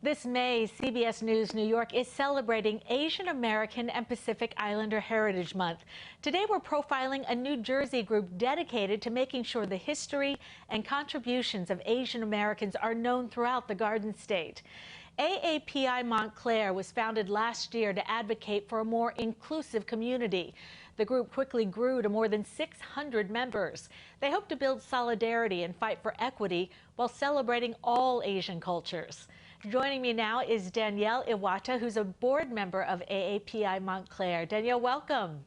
This May, CBS News New York is celebrating Asian American and Pacific Islander Heritage Month. Today we're profiling a New Jersey group dedicated to making sure the history and contributions of Asian Americans are known throughout the Garden State. AAPI Montclair was founded last year to advocate for a more inclusive community. The group quickly grew to more than 600 members. They hope to build solidarity and fight for equity while celebrating all Asian cultures. Joining me now is Danielle Iwata, who's a board member of AAPI Montclair. Danielle, welcome.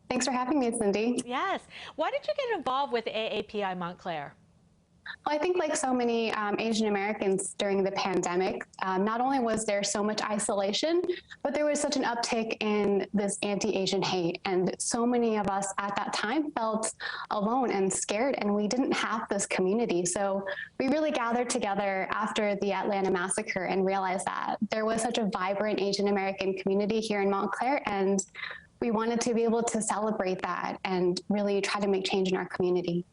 Thanks for having me, Cindy. Yes. Why did you get involved with AAPI Montclair? Well, I think like so many Asian Americans during the pandemic, not only was there so much isolation, but there was such an uptick in this anti-Asian hate. And so many of us at that time felt alone and scared, and we didn't have this community. So we really gathered together after the Atlanta massacre and realized that there was such a vibrant Asian American community here in Montclair, and we wanted to be able to celebrate that and really try to make change in our community.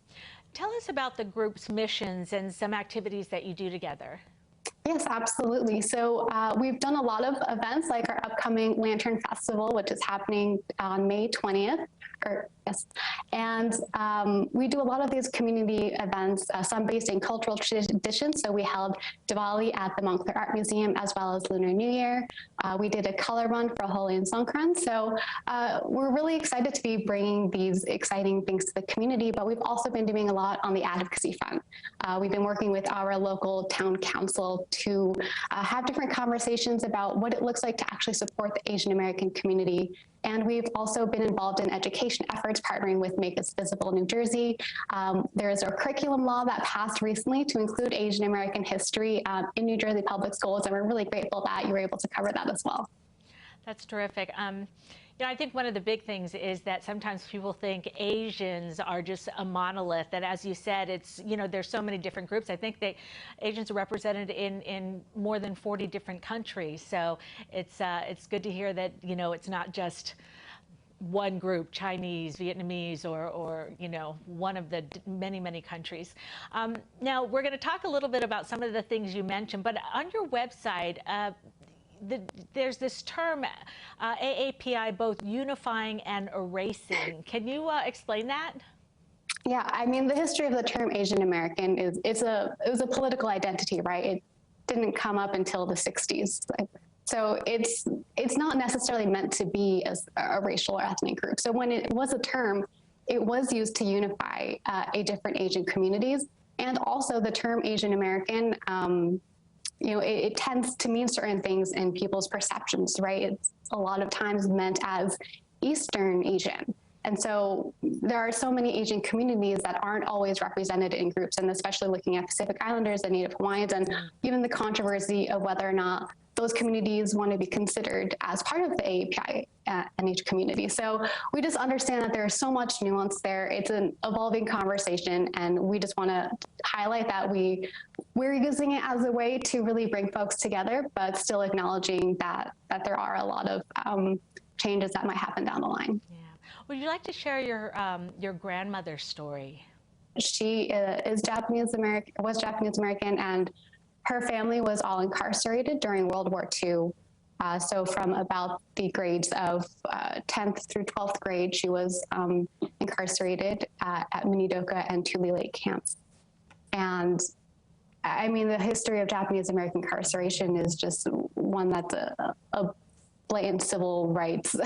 Tell us about the group's missions and some activities that you do together. Yes, absolutely. So we've done a lot of events like our upcoming Lantern Festival, which is happening on May 20th. And we do a lot of these community events, some based in cultural traditions. So we held Diwali at the Montclair Art Museum as well as Lunar New Year. We did a color run for Holi and Songkran. So we're really excited to be bringing these exciting things to the community, but we've also been doing a lot on the advocacy front. We've been working with our local town council to have different conversations about what it looks like to actually support the Asian American community. And we've also been involved in education efforts, partnering with Make Us Visible New Jersey. There is a curriculum law that passed recently to include Asian American history in New Jersey public schools, and we're really grateful that you were able to cover that as well. That's terrific. You know, I think one of the big things is that sometimes people think Asians are just a monolith. And as you said, it's, you know, there's so many different groups. I think that Asians are represented in more than 40 different countries. So it's good to hear that, you know, it's not just one group, Chinese, Vietnamese, or you know, one of the many, many countries. Now, we're going to talk a little bit about some of the things you mentioned, but on your website, there's this term, AAPI, both unifying and erasing. Can you explain that? Yeah, I mean, the history of the term Asian American it was a political identity, right? It didn't come up until the 60s. So it's not necessarily meant to be a racial or ethnic group. So when it was a term, it was used to unify different Asian communities. And also the term Asian American, you know, it tends to mean certain things in people's perceptions, right? It's a lot of times meant as Eastern Asian. And so there are so many Asian communities that aren't always represented in groups, and especially looking at Pacific Islanders and Native Hawaiians, and even the controversy of whether or not those communities want to be considered as part of the AAPI NH community. So we just understand that there's so much nuance there. It's an evolving conversation, and we just want to highlight that we're using it as a way to really bring folks together, but still acknowledging that there are a lot of changes that might happen down the line. Yeah. Would you like to share your grandmother's story? She is Japanese American, was Japanese American, and her family was all incarcerated during World War II. So from about the grades of 10th through 12th grade, she was incarcerated at Minidoka and Tule Lake camps. And I mean, the history of Japanese American incarceration is just one that's a blatant civil rights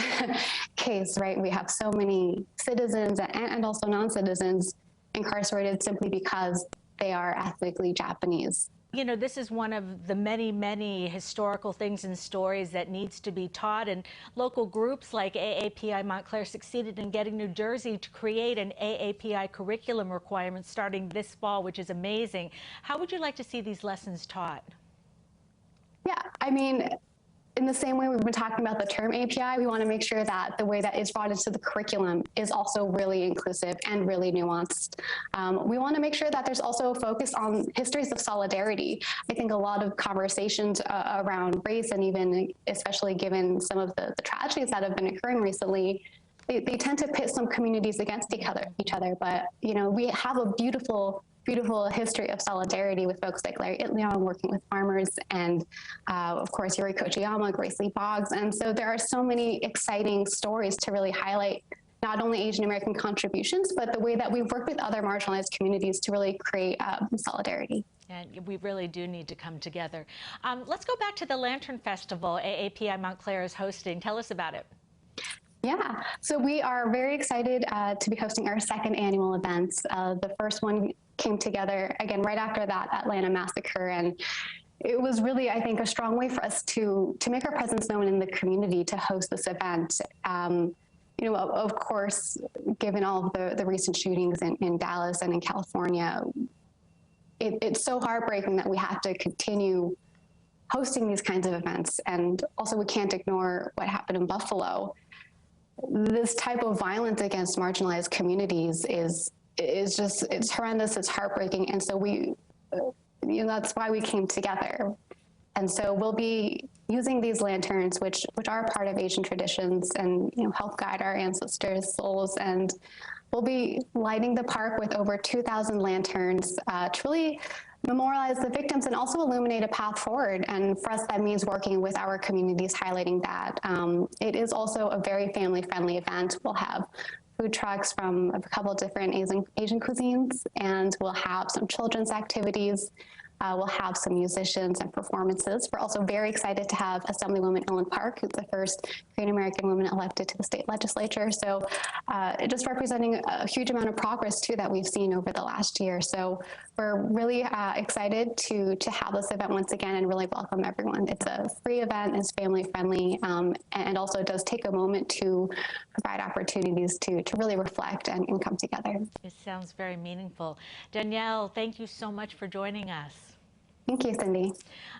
case, right? We have so many citizens and also non-citizens incarcerated simply because they are ethnically Japanese. You know, this is one of the many, many historical things and stories that needs to be taught, and local groups like AAPI Montclair succeeded in getting New Jersey to create an AAPI curriculum requirement starting this fall, which is amazing. How would you like to see these lessons taught? Yeah, I mean, in the same way we've been talking about the term API, we want to make sure that the way that is brought into the curriculum is also really inclusive and really nuanced. We want to make sure that there's also a focus on histories of solidarity. I think a lot of conversations around race, and even especially given some of the tragedies that have been occurring recently, they tend to pit some communities against each other. But, you know, we have a beautiful beautiful history of solidarity with folks like Larry Itleon working with farmers, and of course Yuri Kochiyama, Grace Lee Boggs. And so there are so many exciting stories to really highlight not only Asian American contributions, but the way that we've worked with other marginalized communities to really create solidarity. And we really do need to come together. Let's go back to the Lantern Festival AAPI Montclair is hosting. Tell us about it. Yeah, so we are very excited to be hosting our second annual event. The first one came together, again, right after that Atlanta massacre, and it was really, I think, a strong way for us to make our presence known in the community to host this event. You know, of course, given all of the recent shootings in Dallas and in California, it's so heartbreaking that we have to continue hosting these kinds of events. And also we can't ignore what happened in Buffalo. This type of violence against marginalized communities is just, it's horrendous, it's heartbreaking. And so that's why we came together. And so we'll be using these lanterns, which are part of Asian traditions and, help guide our ancestors' souls. And we'll be lighting the park with over 2,000 lanterns to really memorialize the victims and also illuminate a path forward. And for us, that means working with our communities, highlighting that. It is also a very family-friendly event. We'll have food trucks from a couple of different Asian cuisines, and we'll have some children's activities. We'll have some musicians and performances. We're also very excited to have Assemblywoman Ellen Park, who's the first Korean American woman elected to the state legislature. So just representing a huge amount of progress too that we've seen over the last year. So we're really excited to have this event once again and really welcome everyone. It's a free event, it's family friendly, and also does take a moment to provide opportunities to really reflect and come together. It sounds very meaningful. Danielle, thank you so much for joining us. Thank you, Cindy.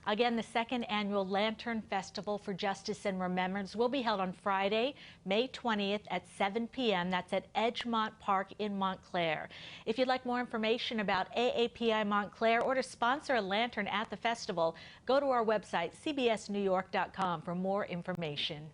Again, the second annual Lantern Festival for Justice and Remembrance will be held on Friday, May 20th at 7 p.m. That's at Edgemont Park in Montclair. If you'd like more information about AAPI Montclair or to sponsor a lantern at the festival, go to our website, cbsnewyork.com, for more information.